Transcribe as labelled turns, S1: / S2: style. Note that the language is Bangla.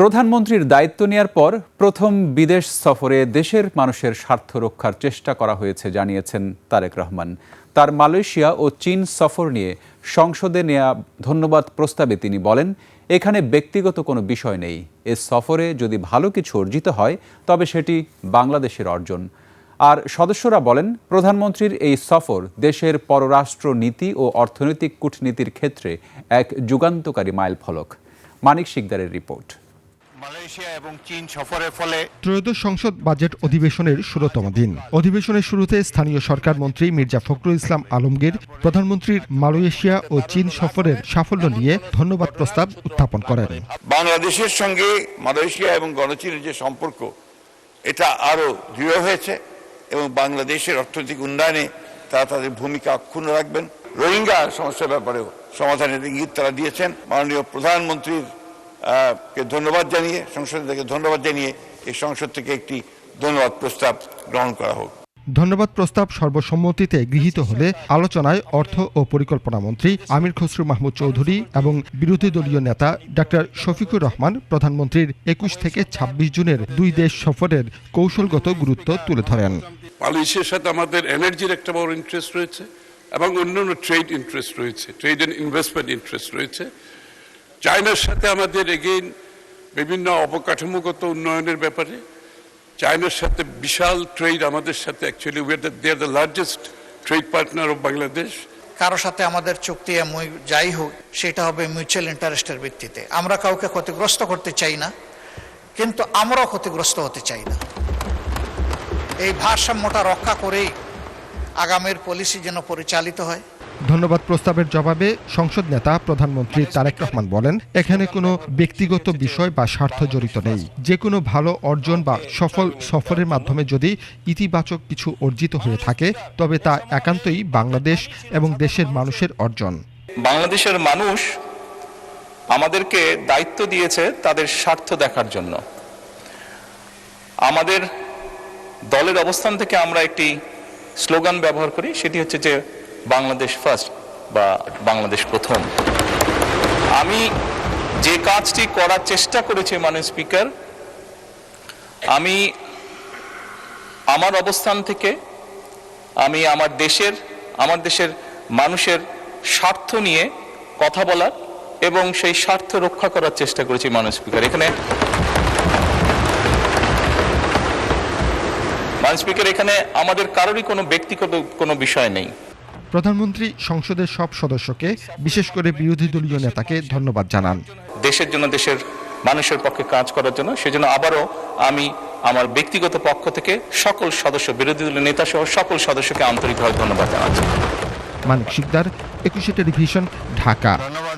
S1: প্রধানমন্ত্রীর দায়িত্ব নেয়ার পর প্রথম বিদেশ সফরে দেশের মানুষের স্বার্থ রক্ষার চেষ্টা করা হয়েছে জানিয়েছেন তারেক রহমান। তার মালয়েশিয়া ও চীন সফর নিয়ে সংসদে নেয়া ধন্যবাদ প্রস্তাবে তিনি বলেন, এখানে ব্যক্তিগত কোনো বিষয় নেই। এ সফরে যদি ভালো কিছু অর্জিত হয় তবে সেটি বাংলাদেশের অর্জন। আর সদস্যরা বলেন, প্রধানমন্ত্রীর এই সফর দেশের পররাষ্ট্র নীতি ও অর্থনৈতিক কূটনীতির ক্ষেত্রে এক যুগান্তকারী মাইলফলক। মানিক শিকদারের রিপোর্ট।
S2: মালয়েশিয়া এবং চীন সফরের ফলে
S3: ত্রয়োদশ সংসদ বাজেট অধিবেশনের ১৬তম দিন। অধিবেশনের শুরুতে স্থানীয় সরকার মন্ত্রী মির্জা ফখরুল ইসলাম আলমগীর প্রধানমন্ত্রীর মালয়েশিয়া ও চীন সফরের সাফল্য নিয়ে ধন্যবাদ প্রস্তাব উত্থাপন করেন।
S2: বাংলাদেশের সঙ্গে মালয়েশিয়া এবং গণচীনের যে সম্পর্ক, এটা আরো দৃঢ় হয়েছে এবং বাংলাদেশের অর্থনৈতিক উন্নয়নে তারা তাদের ভূমিকা অক্ষুণ্ণ রাখবেন। রোহিঙ্গা সমস্যার ব্যাপারেও সমাধানের ইঙ্গিত তারা দিয়েছেন। মাননীয় প্রধানমন্ত্রীর কে ধন্যবাদ জানিয়ে, সংসদ থেকে ধন্যবাদ জানিয়ে এই সংসদ থেকে একটি ধন্যবাদ প্রস্তাব গ্রহণ করা হোক।
S3: ধন্যবাদ প্রস্তাব সর্বসম্মতিতে গৃহীত হলে আলোচনায় অর্থ ও পরিকল্পনা মন্ত্রী আমির খসরু মাহমুদ চৌধুরী এবং বিরোধী দলীয় নেতা ডাক্তার শফিকুর রহমান প্রধানমন্ত্রীর ২১ থেকে ২৬ জুনের দুই দেশ সফরের কৌশলগত গুরুত্ব তুলে ধরেন।
S4: মালয়েশিয়ার সাথে আমাদের এনার্জির একটা বড় ইন্টারেস্ট রয়েছে এবং অন্যান্য ট্রেড ইন্টারেস্ট রয়েছে, ট্রেড অ্যান্ড ইনভেস্টমেন্ট ইন্টারেস্ট রয়েছে। চায়নার সাথে আমাদের এগেইন বিভিন্ন অবকাঠামোগত উন্নয়নের ব্যাপারে, চায়নার সাথে বিশাল ট্রেড আমাদের সাথে, actually they are the largest trade partner of Bangladesh.
S5: কারো সাথে আমাদের চুক্তি যাই হোক, সেটা হবে মিউচুয়াল ইন্টারেস্টের ভিত্তিতে। আমরা কাউকে ক্ষতিগ্রস্ত করতে চাই না, কিন্তু আমরাও ক্ষতিগ্রস্ত হতে চাই না। এই ভারসাম্যটা রক্ষা করেই আগামীর পলিসি যেন পরিচালিত হয়।
S3: ধন্যবাদ প্রস্তাবের জবাবে সংসদ নেতা প্রধানমন্ত্রী তারেক রহমান বলেন, এখানে কোনো ব্যক্তিগত বিষয় বা স্বার্থ জড়িত নেই। যে কোনো ভালো অর্জন বা সফল সফরের মাধ্যমে যদি ইতিবাচক কিছু অর্জিত হয়ে থাকে তবে তা একান্তই বাংলাদেশ এবং দেশের মানুষের অর্জন।
S6: বাংলাদেশের মানুষ আমাদেরকে দায়িত্ব দিয়েছে তাদের স্বার্থ দেখার জন্য। আমাদের দলের অবস্থান থেকে আমরা একটি স্লোগান ব্যবহার করি, সেটি হচ্ছে যে বাংলাদেশ ফার্স্ট বা বাংলাদেশ প্রথম। আমি যে কাজটি করার চেষ্টা করেছি মাননীয় স্পিকার, আমি আমার অবস্থান থেকে আমি আমার দেশের মানুষের স্বার্থ নিয়ে কথা বলার এবং সেই স্বার্থ রক্ষা করার চেষ্টা করেছি মাননীয় স্পিকার। এখানে আমাদের কারোরই কোনো ব্যক্তিগত কোনো বিষয় নেই।
S3: প্রধানমন্ত্রী সংসদের সব সদস্যকে, বিশেষ করে বিরোধী দলীয় নেতাকে ধন্যবাদ জানান।
S6: দেশের জন্য, দেশের মানুষের পক্ষে কাজ করার জন্য, সেজন্য আবারও আমি আমার ব্যক্তিগত পক্ষ থেকে সকল সদস্য, বিরোধী দলীয় নেতা সহ সকল সদস্যকে আন্তরিকভাবে ধন্যবাদ জানাচ্ছি।
S3: মানিক শিকদার, ২১ টেলিভিশন, ঢাকা।
S2: ধন্যবাদ।